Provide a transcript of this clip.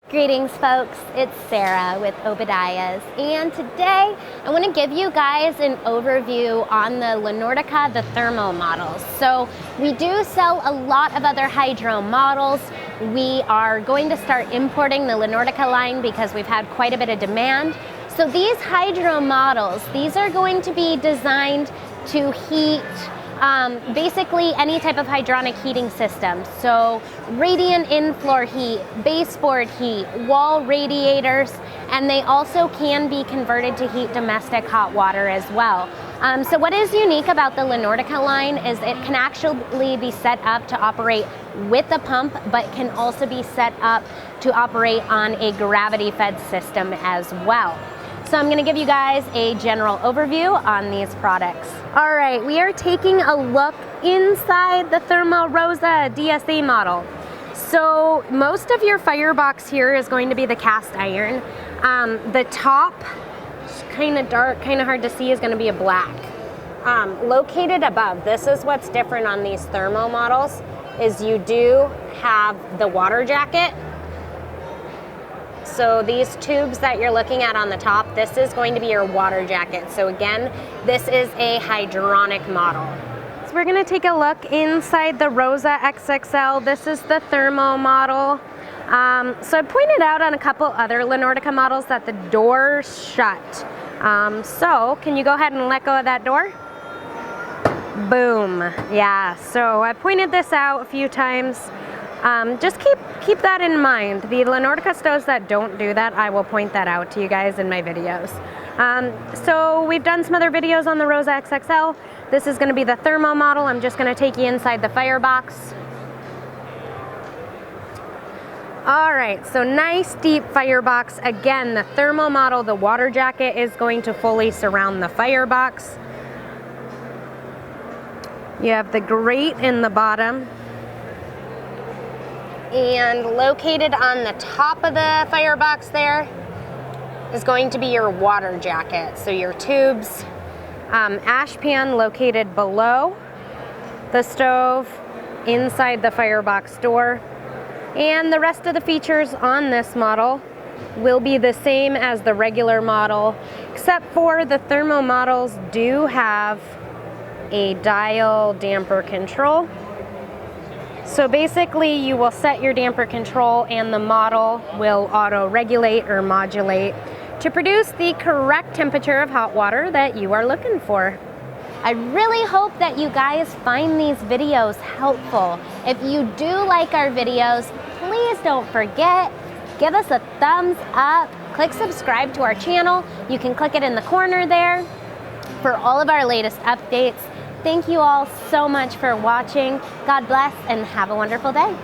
Greetings folks, it's Sarah with Obadiah's, and today I want to give you guys an overview on the Nordica, the thermo models. So we do sell a lot of other hydro models. We are going to start importing the Nordica line because we've had quite a bit of demand. So these hydro models, these are going to be designed to heat basically any type of hydronic heating system. So radiant in-floor heat, baseboard heat, wall radiators, and they also can be converted to heat domestic hot water as well. So what is unique about the Nordica line is it can actually be set up to operate with a pump, but can also be set up to operate on a gravity-fed system as well. So I'm going to give you guys a general overview on these products. All right, we are taking a look inside the TermoRosa D.S.A model. So most of your firebox here is going to be the cast iron. The top, kind of dark, kind of hard to see, is going to be a black. Located above, this is what's different on these thermo models, is you do have the water jacket. So these tubes that you're looking at on the top, this is going to be your water jacket. So again, this is a hydronic model. So we're going to take a look inside the Rosa XXL. This is the thermo model. So I pointed out on a couple other Nordica models that the door's shut. So can you go ahead and let go of that door? Boom. Yeah, so I pointed this out a few times. Just keep that in mind. The Nordica stoves that don't do that, I will point that out to you guys in my videos. So we've done some other videos on the Rosa XXL. This is going to be the thermo model. I'm just going to take you inside the firebox. All right, so nice deep firebox. Again, the thermo model, the water jacket is going to fully surround the firebox. You have the grate in the bottom. And located on the top of the firebox there is going to be your water jacket. So your tubes, ash pan located below the stove, inside the firebox door. And the rest of the features on this model will be the same as the regular model, except for the thermo models do have a dial damper control. So basically you will set your damper control and the model will auto-regulate or modulate to produce the correct temperature of hot water that you are looking for. I really hope that you guys find these videos helpful. If you do like our videos, please don't forget, give us a thumbs up, click subscribe to our channel. You can click it in the corner there for all of our latest updates. Thank you all so much for watching. God bless and have a wonderful day.